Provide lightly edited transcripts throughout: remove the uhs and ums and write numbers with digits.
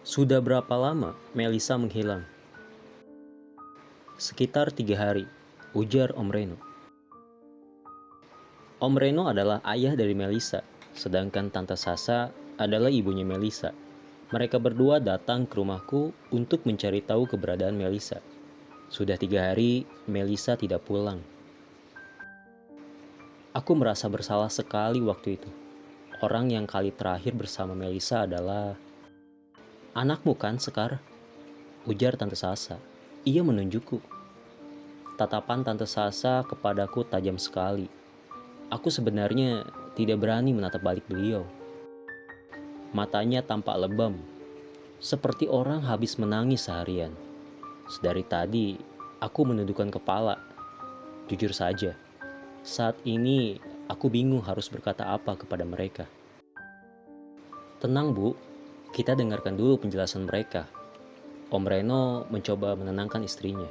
Sudah berapa lama Melisa menghilang? Sekitar 3 hari, ujar Om Reno. Om Reno adalah ayah dari Melisa, sedangkan Tante Sasa adalah ibunya Melisa. Mereka berdua datang ke rumahku untuk mencari tahu keberadaan Melisa. Sudah 3 hari, Melisa tidak pulang. Aku merasa bersalah sekali waktu itu. Orang yang kali terakhir bersama Melisa adalah anakmu kan, Sekar? Ujar Tante Sasa. Ia menunjukku. Tatapan Tante Sasa kepadaku tajam sekali. Aku sebenarnya tidak berani menatap balik beliau. Matanya tampak lebam, seperti orang habis menangis seharian. Sedari tadi, aku menundukkan kepala. Jujur saja, saat ini aku bingung harus berkata apa kepada mereka. Tenang Bu, kita dengarkan dulu penjelasan mereka. Om Reno mencoba menenangkan istrinya.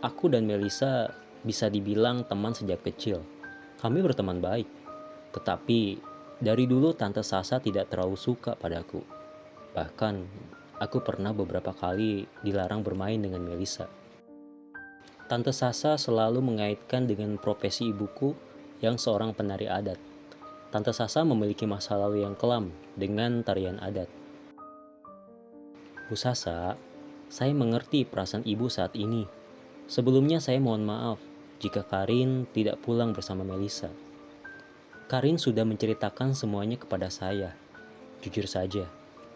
Aku dan Melisa bisa dibilang teman sejak kecil. Kami berteman baik. Tetapi dari dulu Tante Sasa tidak terlalu suka padaku. Bahkan aku pernah beberapa kali dilarang bermain dengan Melisa. Tante Sasa selalu mengaitkan dengan profesi ibuku yang seorang penari adat. Tante Sasa memiliki masa lalu yang kelam dengan tarian adat. Bu Sasa, saya mengerti perasaan ibu saat ini. Sebelumnya saya mohon maaf jika Karin tidak pulang bersama Melisa. Karin sudah menceritakan semuanya kepada saya. Jujur saja,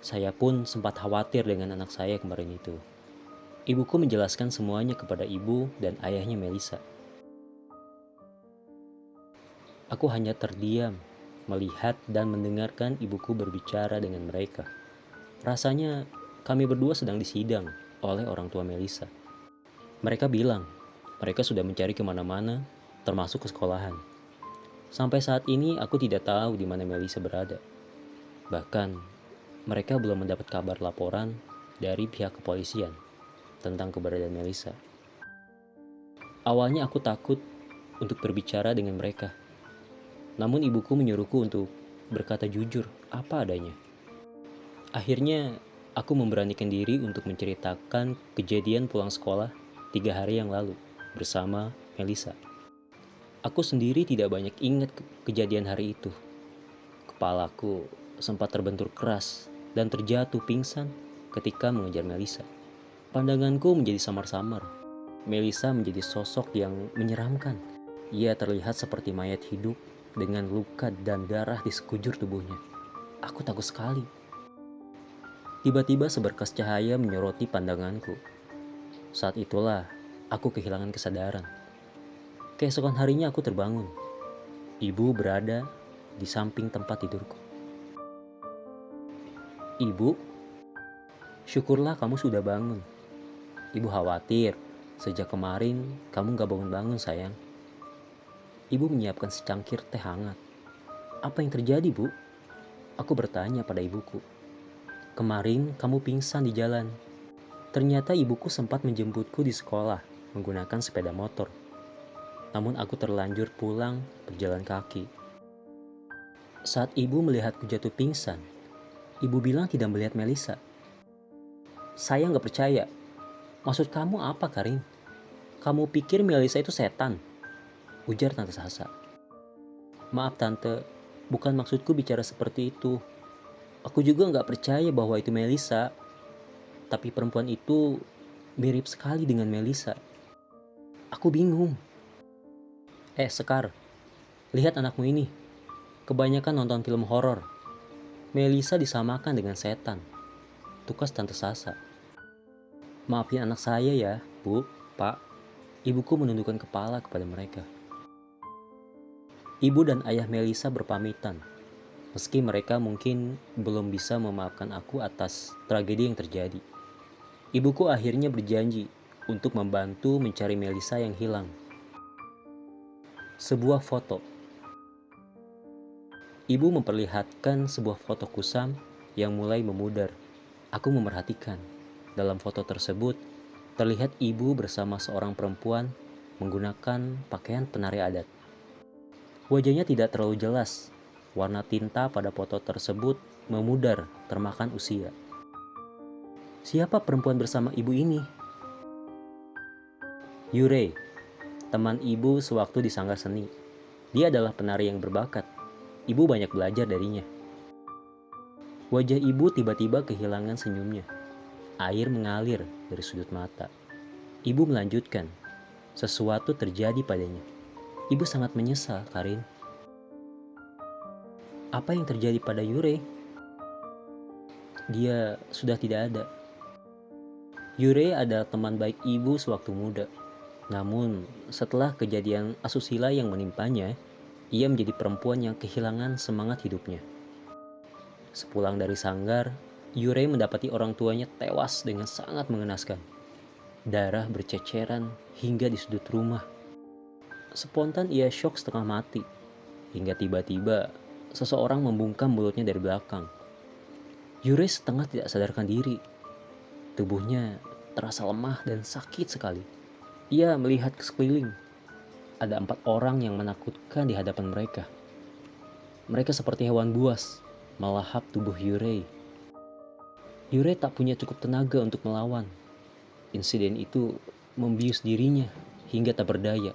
saya pun sempat khawatir dengan anak saya kemarin itu. Ibuku menjelaskan semuanya kepada ibu dan ayahnya Melisa. Aku hanya terdiam, melihat dan mendengarkan ibuku berbicara dengan mereka. Rasanya kami berdua sedang disidang oleh orang tua Melisa. Mereka bilang, mereka sudah mencari kemana-mana, termasuk ke sekolahan. Sampai saat ini aku tidak tahu di mana Melisa berada. Bahkan, mereka belum mendapat kabar laporan dari pihak kepolisian tentang keberadaan Melisa. Awalnya aku takut untuk berbicara dengan mereka. Namun ibuku menyuruhku untuk berkata jujur apa adanya. Akhirnya, aku memberanikan diri untuk menceritakan kejadian pulang sekolah 3 hari yang lalu bersama Melisa. Aku sendiri tidak banyak ingat kejadian hari itu. Kepalaku sempat terbentur keras dan terjatuh pingsan ketika mengejar Melisa. Pandanganku menjadi samar-samar. Melisa menjadi sosok yang menyeramkan. Ia terlihat seperti mayat hidup dengan luka dan darah di sekujur tubuhnya. Aku takut sekali. Tiba-tiba seberkas cahaya menyoroti pandanganku. Saat itulah aku kehilangan kesadaran. Keesokan harinya aku terbangun. Ibu berada di samping tempat tidurku. Ibu, syukurlah kamu sudah bangun. Ibu khawatir, sejak kemarin kamu gak bangun-bangun sayang. Ibu menyiapkan secangkir teh hangat. Apa yang terjadi, Bu? Aku bertanya pada ibuku. Kemarin kamu pingsan di jalan. Ternyata ibuku sempat menjemputku di sekolah menggunakan sepeda motor. Namun aku terlanjur pulang berjalan kaki. Saat ibu melihatku jatuh pingsan, ibu bilang tidak melihat Melisa. Saya gak percaya. Maksud kamu apa, Karin? Kamu pikir Melisa itu setan? Ujar Tante Sasa. Maaf Tante, bukan maksudku bicara seperti itu. Aku juga gak percaya bahwa itu Melisa. Tapi perempuan itu mirip sekali dengan Melisa. Aku bingung. Sekar, lihat anakmu ini. Kebanyakan nonton film horor. Melisa disamakan dengan setan. Tukas Tante Sasa. Maafin anak saya ya, Bu, Pak. Ibuku menundukkan kepala kepada mereka. Ibu dan ayah Melisa berpamitan. Meski mereka mungkin belum bisa memaafkan aku atas tragedi yang terjadi. Ibuku akhirnya berjanji untuk membantu mencari Melisa yang hilang. Sebuah foto. Ibu memperlihatkan sebuah foto kusam yang mulai memudar. Aku memerhatikan. Dalam foto tersebut, terlihat ibu bersama seorang perempuan menggunakan pakaian penari adat. Wajahnya tidak terlalu jelas. Warna tinta pada foto tersebut memudar termakan usia. Siapa perempuan bersama ibu ini? Yurei, teman ibu sewaktu di sanggar seni. Dia adalah penari yang berbakat. Ibu banyak belajar darinya. Wajah ibu tiba-tiba kehilangan senyumnya. Air mengalir dari sudut mata. Ibu melanjutkan, sesuatu terjadi padanya. Ibu sangat menyesal, Karin. Apa yang terjadi pada Yurei? Dia sudah tidak ada. Yurei adalah teman baik ibu sewaktu muda. Namun, setelah kejadian asusila yang menimpanya, ia menjadi perempuan yang kehilangan semangat hidupnya. Sepulang dari sanggar, Yurei mendapati orang tuanya tewas dengan sangat mengenaskan. Darah berceceran hingga di sudut rumah. Spontan ia syok setengah mati, hingga tiba-tiba seseorang membungkam mulutnya dari belakang. Yurei setengah tidak sadarkan diri. Tubuhnya terasa lemah dan sakit sekali. Ia melihat ke sekeliling. Ada 4 orang yang menakutkan di hadapan mereka. Mereka seperti hewan buas, melahap tubuh Yurei. Yurei tak punya cukup tenaga untuk melawan. Insiden itu membius dirinya hingga tak berdaya.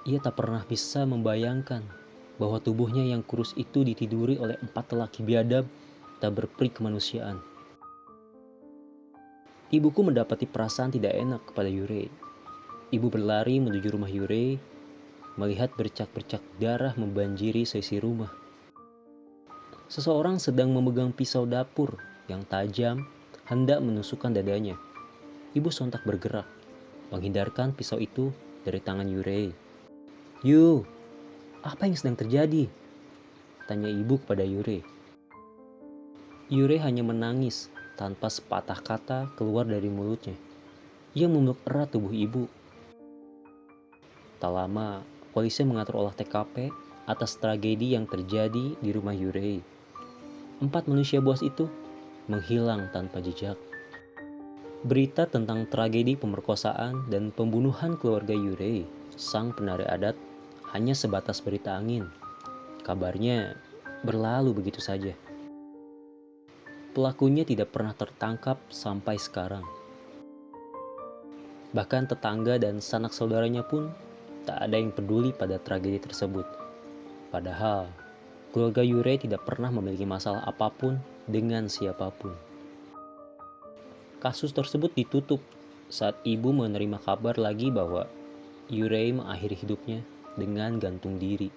Ia tak pernah bisa membayangkan bahwa tubuhnya yang kurus itu ditiduri oleh 4 lelaki biadab tak berperi kemanusiaan. Ibuku mendapati perasaan tidak enak kepada Yurei. Ibu berlari menuju rumah Yurei, melihat bercak-bercak darah membanjiri seisi rumah. Seseorang sedang memegang pisau dapur yang tajam, hendak menusukkan dadanya. Ibu sontak bergerak, menghindarkan pisau itu dari tangan Yurei. "Yu, apa yang sedang terjadi?" tanya ibu kepada Yurei. Yurei hanya menangis tanpa sepatah kata keluar dari mulutnya. Ia memeluk erat tubuh ibu. Tak lama, polisi mengatur olah TKP atas tragedi yang terjadi di rumah Yurei. 4 manusia buas itu menghilang tanpa jejak. Berita tentang tragedi pemerkosaan dan pembunuhan keluarga Yurei, sang penari adat, hanya sebatas berita angin. Kabarnya berlalu begitu saja. Pelakunya tidak pernah tertangkap sampai sekarang. Bahkan tetangga dan sanak saudaranya pun tak ada yang peduli pada tragedi tersebut. Padahal, keluarga Yurei tidak pernah memiliki masalah apapun dengan siapapun. Kasus tersebut ditutup saat ibu menerima kabar lagi bahwa Yurei mengakhiri hidupnya dengan gantung diri.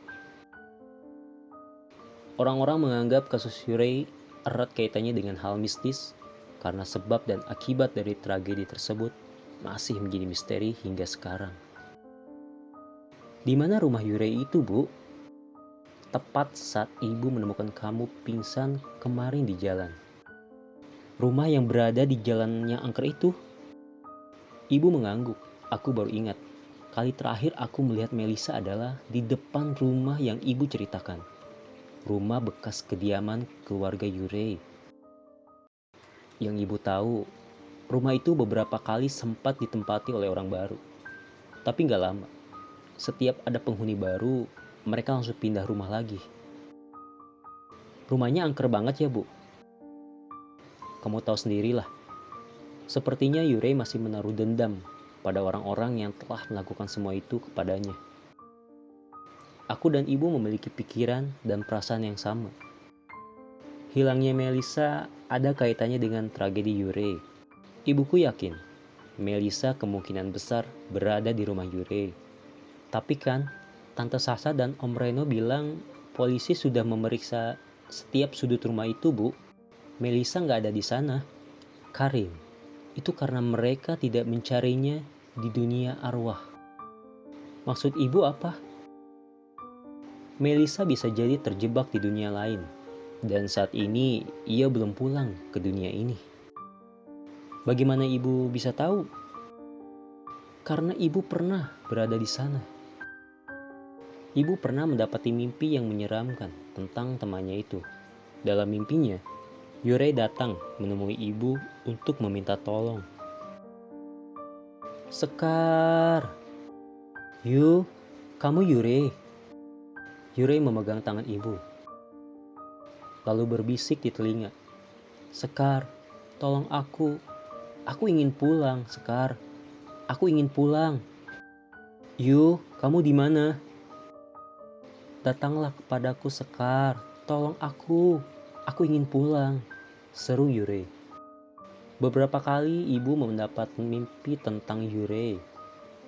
Orang-orang menganggap kasus Yurei erat kaitannya dengan hal mistis karena sebab dan akibat dari tragedi tersebut masih menjadi misteri hingga sekarang. Di mana rumah Yurei itu, Bu? Tepat saat ibu menemukan kamu pingsan kemarin di jalan. Rumah yang berada di jalan yang angker itu? Ibu mengangguk. Aku baru ingat. Kali terakhir aku melihat Melisa adalah di depan rumah yang ibu ceritakan. Rumah bekas kediaman keluarga Yurei. Yang ibu tahu, rumah itu beberapa kali sempat ditempati oleh orang baru. Tapi gak lama. Setiap ada penghuni baru, mereka langsung pindah rumah lagi. Rumahnya angker banget ya, Bu? Kamu tahu sendirilah. Sepertinya Yurei masih menaruh dendam pada orang-orang yang telah melakukan semua itu kepadanya. Aku dan ibu memiliki pikiran dan perasaan yang sama. Hilangnya Melisa ada kaitannya dengan tragedi Yurei. Ibuku yakin Melisa kemungkinan besar berada di rumah Yurei. Tapi kan, Tante Sasa dan Om Reno bilang polisi sudah memeriksa setiap sudut rumah itu, Bu. Melisa nggak ada di sana. Karim, itu karena mereka tidak mencarinya di dunia arwah. Maksud ibu apa? Melisa bisa jadi terjebak di dunia lain. Dan saat ini ia belum pulang ke dunia ini. Bagaimana ibu bisa tahu? Karena ibu pernah berada di sana. Ibu pernah mendapati mimpi yang menyeramkan tentang temannya itu. Dalam mimpinya, Yurei datang menemui ibu untuk meminta tolong. Sekar! Yu, kamu Yurei? Yurei memegang tangan ibu. Lalu berbisik di telinga. Sekar, Tolong aku ingin pulang, Sekar. Aku ingin pulang. Yu, kamu di mana? Datanglah kepadaku, Sekar. Tolong aku ingin pulang, seru Yurei. Beberapa kali ibu mendapat mimpi tentang Yurei.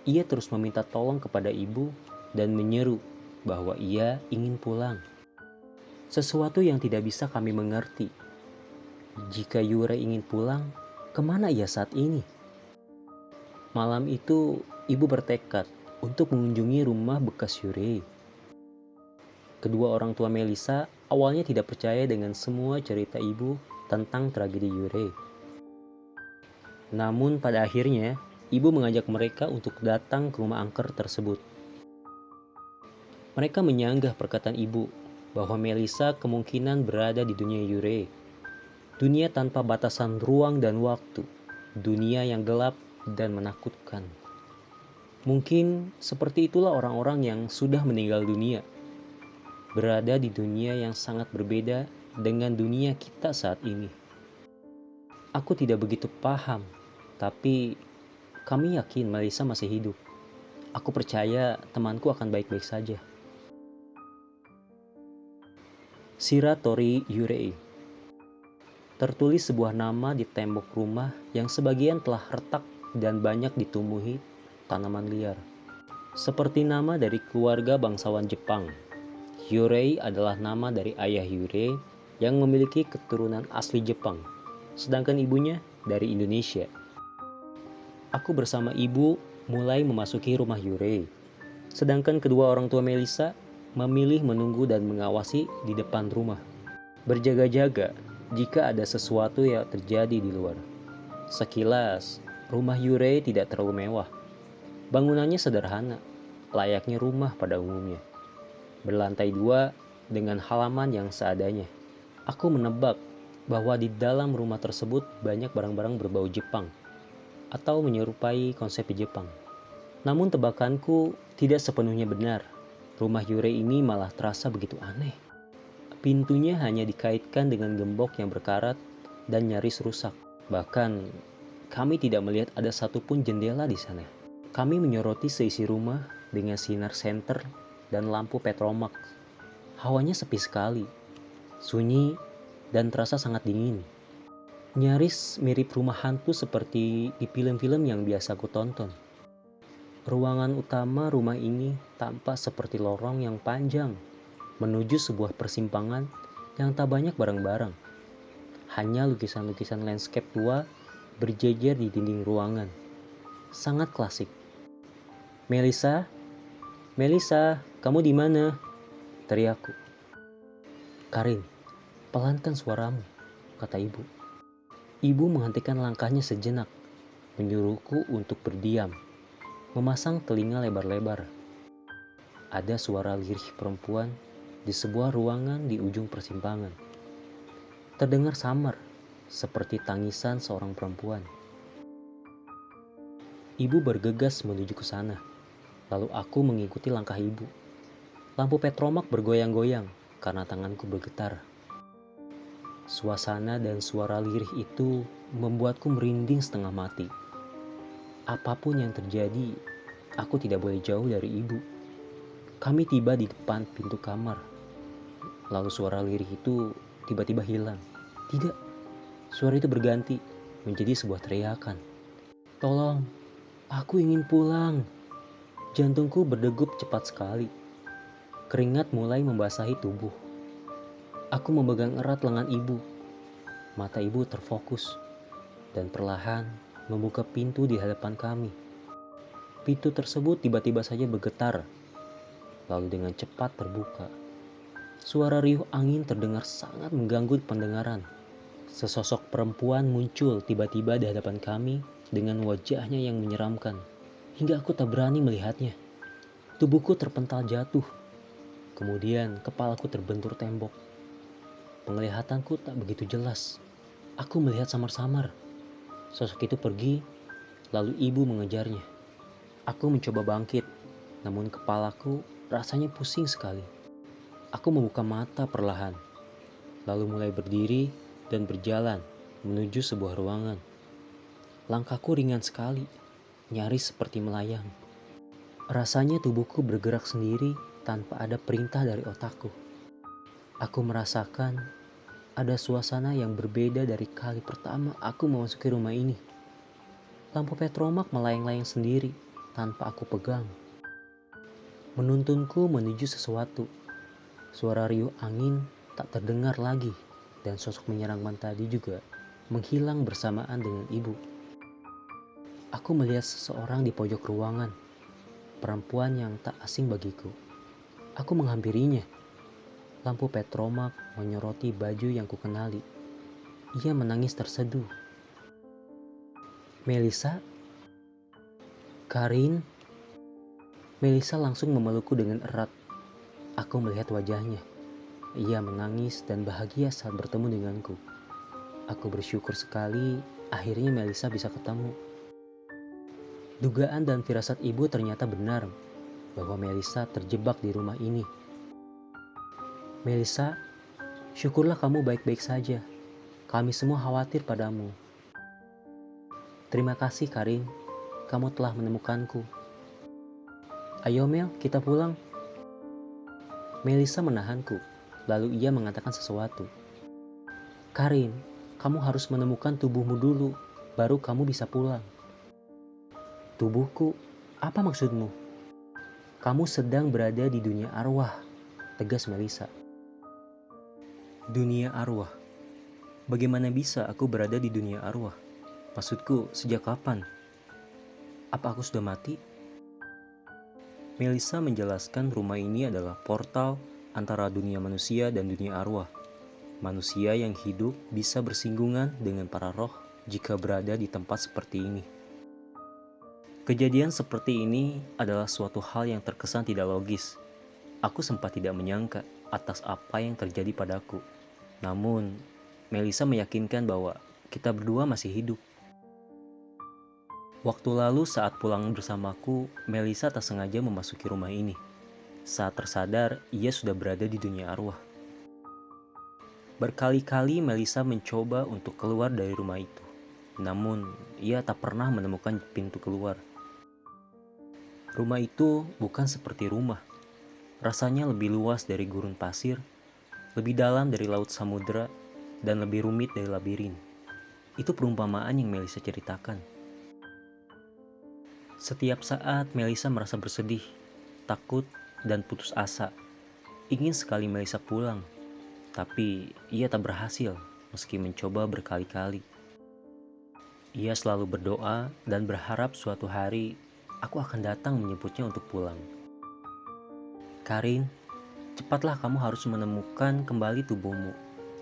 Ia terus meminta tolong kepada ibu dan menyeru bahwa ia ingin pulang. Sesuatu yang tidak bisa kami mengerti. Jika Yurei ingin pulang, kemana ia saat ini? Malam itu, ibu bertekad untuk mengunjungi rumah bekas Yurei. Kedua orang tua Melisa awalnya tidak percaya dengan semua cerita ibu tentang tragedi Yurei. Namun pada akhirnya, ibu mengajak mereka untuk datang ke rumah angker tersebut. Mereka menyanggah perkataan ibu bahwa Melisa kemungkinan berada di dunia Yurei. Dunia tanpa batasan ruang dan waktu. Dunia yang gelap dan menakutkan. Mungkin seperti itulah orang-orang yang sudah meninggal dunia. Berada di dunia yang sangat berbeda dengan dunia kita saat ini. Aku tidak begitu paham, tapi kami yakin Melisa masih hidup. Aku percaya temanku akan baik-baik saja. Shira Tori Yurei. Tertulis sebuah nama di tembok rumah yang sebagian telah retak dan banyak ditumbuhi tanaman liar. Seperti nama dari keluarga bangsawan Jepang. Yurei adalah nama dari ayah Yurei yang memiliki keturunan asli Jepang, sedangkan ibunya dari Indonesia. Aku bersama ibu mulai memasuki rumah Yurei, sedangkan kedua orang tua Melisa memilih menunggu dan mengawasi di depan rumah. Berjaga-jaga jika ada sesuatu yang terjadi di luar. Sekilas, rumah Yurei tidak terlalu mewah. Bangunannya sederhana, layaknya rumah pada umumnya. Berlantai 2 dengan halaman yang seadanya. Aku menebak bahwa di dalam rumah tersebut banyak barang-barang berbau Jepang atau menyerupai konsep Jepang. Namun tebakanku tidak sepenuhnya benar. Rumah Yurei ini malah terasa begitu aneh. Pintunya hanya dikaitkan dengan gembok yang berkarat dan nyaris rusak. Bahkan kami tidak melihat ada satupun jendela di sana. Kami menyoroti seisi rumah dengan sinar senter dan lampu petromak. Hawanya sepi sekali, sunyi, dan terasa sangat dingin. Nyaris mirip rumah hantu seperti di film-film yang biasa aku tonton. Ruangan utama rumah ini tampak seperti lorong yang panjang menuju sebuah persimpangan yang tak banyak barang-barang. Hanya lukisan-lukisan landscape tua berjejer di dinding ruangan. Sangat klasik. Melisa, kamu di mana? Teriakku. Karin, pelankan suaramu, kata ibu. Ibu menghentikan langkahnya sejenak, menyuruhku untuk berdiam, memasang telinga lebar-lebar. Ada suara lirih perempuan di sebuah ruangan di ujung persimpangan. Terdengar samar, seperti tangisan seorang perempuan. Ibu bergegas menuju ke sana. Lalu aku mengikuti langkah ibu. Lampu petromak bergoyang-goyang karena tanganku bergetar. Suasana dan suara lirih itu membuatku merinding setengah mati. Apapun yang terjadi, aku tidak boleh jauh dari ibu. Kami tiba di depan pintu kamar. Lalu suara lirih itu tiba-tiba hilang. Tidak, suara itu berganti menjadi sebuah teriakan. Tolong, aku ingin pulang. Jantungku berdegup cepat sekali. Keringat mulai membasahi tubuh. Aku memegang erat lengan ibu. Mata ibu terfokus dan perlahan membuka pintu di hadapan kami. Pintu tersebut tiba-tiba saja bergetar, lalu dengan cepat terbuka. Suara riuh angin terdengar sangat mengganggu pendengaran. Sesosok perempuan muncul tiba-tiba di hadapan kami dengan wajahnya yang menyeramkan, hingga aku tak berani melihatnya. Tubuhku terpental jatuh. Kemudian kepalaku terbentur tembok. Penglihatanku tak begitu jelas. Aku melihat samar-samar. Sosok itu pergi, lalu ibu mengejarnya. Aku mencoba bangkit, namun kepalaku rasanya pusing sekali. Aku membuka mata perlahan, lalu mulai berdiri dan berjalan. menuju sebuah ruangan. Langkahku ringan sekali, nyaris seperti melayang. Rasanya tubuhku bergerak sendiri tanpa ada perintah dari otakku. Aku merasakan ada suasana yang berbeda dari kali pertama aku memasuki rumah ini. Lampu petromak melayang-layang sendiri tanpa aku pegang, menuntunku menuju sesuatu. Suara riuh angin tak terdengar lagi, dan sosok menyeramkan tadi juga menghilang bersamaan dengan ibu. Aku melihat seseorang di pojok ruangan, perempuan yang tak asing bagiku. Aku menghampirinya. Lampu petromak menyoroti baju yang kukenali. Ia menangis terseduh. "Melissa? Karin?" Melissa langsung memelukku dengan erat. Aku melihat wajahnya. Ia menangis dan bahagia saat bertemu denganku. Aku bersyukur sekali akhirnya Melissa bisa ketemu. Dugaan dan firasat ibu ternyata benar bahwa Melissa terjebak di rumah ini. "Melissa, syukurlah kamu baik-baik saja. Kami semua khawatir padamu." "Terima kasih Karin, kamu telah menemukanku." "Ayo Mel, kita pulang." Melissa menahanku, lalu ia mengatakan sesuatu. "Karin, kamu harus menemukan tubuhmu dulu, baru kamu bisa pulang." "Tubuhku? Apa maksudmu?" "Kamu sedang berada di dunia arwah," tegas Melissa. "Dunia arwah? Bagaimana bisa aku berada di dunia arwah? Maksudku, sejak kapan? Apa aku sudah mati?" Melissa menjelaskan rumah ini adalah portal antara dunia manusia dan dunia arwah. Manusia yang hidup bisa bersinggungan dengan para roh jika berada di tempat seperti ini. Kejadian seperti ini adalah suatu hal yang terkesan tidak logis. Aku sempat tidak menyangka atas apa yang terjadi padaku. Namun, Melissa meyakinkan bahwa kita berdua masih hidup. Waktu lalu saat pulang bersamaku, Melissa tak sengaja memasuki rumah ini. Saat tersadar, ia sudah berada di dunia arwah. Berkali-kali Melissa mencoba untuk keluar dari rumah itu. Namun, ia tak pernah menemukan pintu keluar. Rumah itu bukan seperti rumah. Rasanya lebih luas dari gurun pasir, lebih dalam dari laut samudera, dan lebih rumit dari labirin. Itu perumpamaan yang Melissa ceritakan. Setiap saat Melissa merasa bersedih, takut, dan putus asa. Ingin sekali Melissa pulang, tapi ia tak berhasil meski mencoba berkali-kali. Ia selalu berdoa dan berharap suatu hari aku akan datang menjemputnya untuk pulang. "Karin, cepatlah, kamu harus menemukan kembali tubuhmu.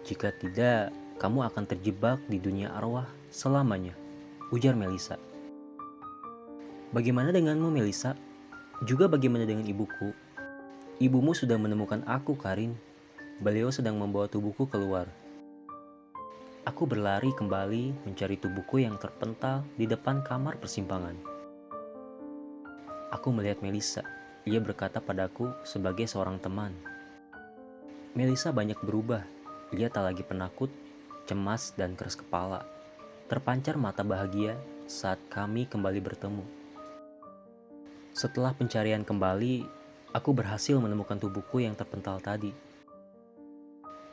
Jika tidak, kamu akan terjebak di dunia arwah selamanya," ujar Melissa. "Bagaimana denganmu, Melissa? Juga bagaimana dengan ibuku?" "Ibumu sudah menemukan aku, Karin. Beliau sedang membawa tubuhku keluar." Aku berlari kembali mencari tubuhku yang terpental di depan kamar persimpangan. Aku melihat Melissa. Ia berkata padaku sebagai seorang teman. Melissa banyak berubah. Ia tak lagi penakut, cemas, dan keras kepala. Terpancar mata bahagia saat kami kembali bertemu. Setelah pencarian kembali, aku berhasil menemukan tubuhku yang terpental tadi.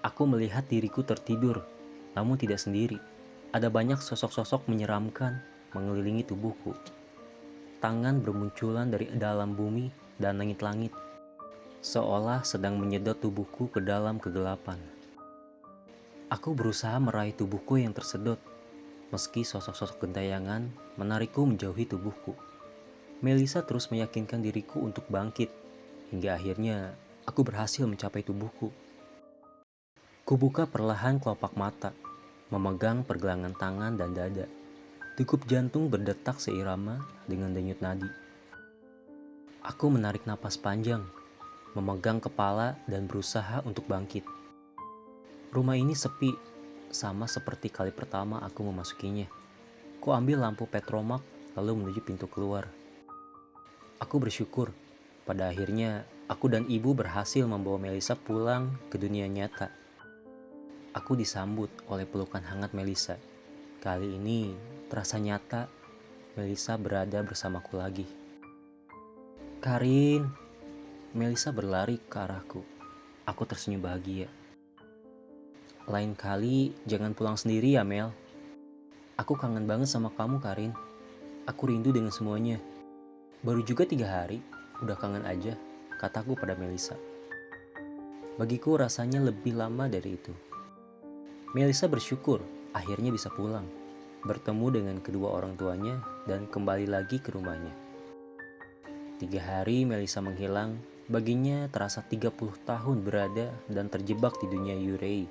Aku melihat diriku tertidur, namun tidak sendiri. Ada banyak sosok-sosok menyeramkan mengelilingi tubuhku. Tangan bermunculan dari dalam bumi dan langit-langit, seolah sedang menyedot tubuhku ke dalam kegelapan. Aku berusaha meraih tubuhku yang tersedot, meski sosok-sosok gentayangan menarikku menjauhi tubuhku. Melissa terus meyakinkan diriku untuk bangkit, hingga akhirnya aku berhasil mencapai tubuhku. Kubuka perlahan kelopak mata, memegang pergelangan tangan dan dada. Degup jantung berdetak seirama dengan denyut nadi. Aku menarik napas panjang, memegang kepala dan berusaha untuk bangkit. Rumah ini sepi, sama seperti kali pertama aku memasukinya. Ku ambil lampu petromak lalu menuju pintu keluar. Aku bersyukur, pada akhirnya aku dan ibu berhasil membawa Melissa pulang ke dunia nyata. Aku disambut oleh pelukan hangat Melissa. Kali ini terasa nyata Melisa berada bersamaku lagi. Karin, Melisa berlari ke arahku. Aku tersenyum bahagia. Lain kali jangan pulang sendiri ya Mel. Aku kangen banget sama kamu Karin. Aku rindu dengan semuanya. Baru juga 3 hari, udah kangen aja, kataku pada Melisa. Bagiku rasanya lebih lama dari itu. Melisa bersyukur akhirnya bisa pulang, bertemu dengan kedua orang tuanya dan kembali lagi ke rumahnya. 3 hari Melisa menghilang, baginya terasa 30 tahun berada dan terjebak di dunia Yurei.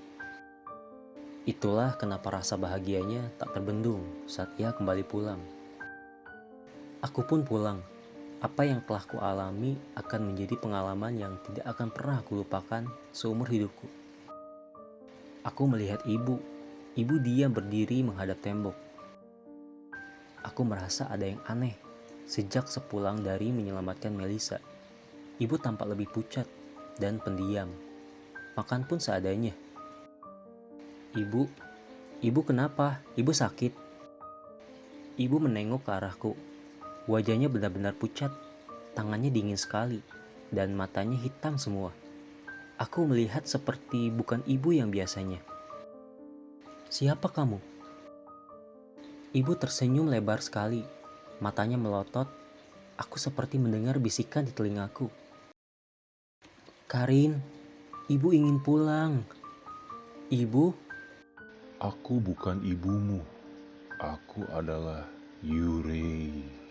Itulah kenapa rasa bahagianya tak terbendung saat ia kembali pulang. Aku pun pulang. Apa yang telah kualami akan menjadi pengalaman yang tidak akan pernah kulupakan seumur hidupku. Aku melihat ibu. Ibu diam berdiri menghadap tembok. Aku merasa ada yang aneh sejak sepulang dari menyelamatkan Melisa. Ibu tampak lebih pucat dan pendiam. Makan pun seadanya. Ibu kenapa? Ibu sakit? Ibu menengok ke arahku. Wajahnya benar-benar pucat, tangannya dingin sekali, dan matanya hitam semua. Aku melihat seperti bukan ibu yang biasanya. Siapa kamu? Ibu tersenyum lebar sekali, matanya melotot. Aku seperti mendengar bisikan di telingaku. Karin, ibu ingin pulang. Ibu? Aku bukan ibumu. Aku adalah Yurei.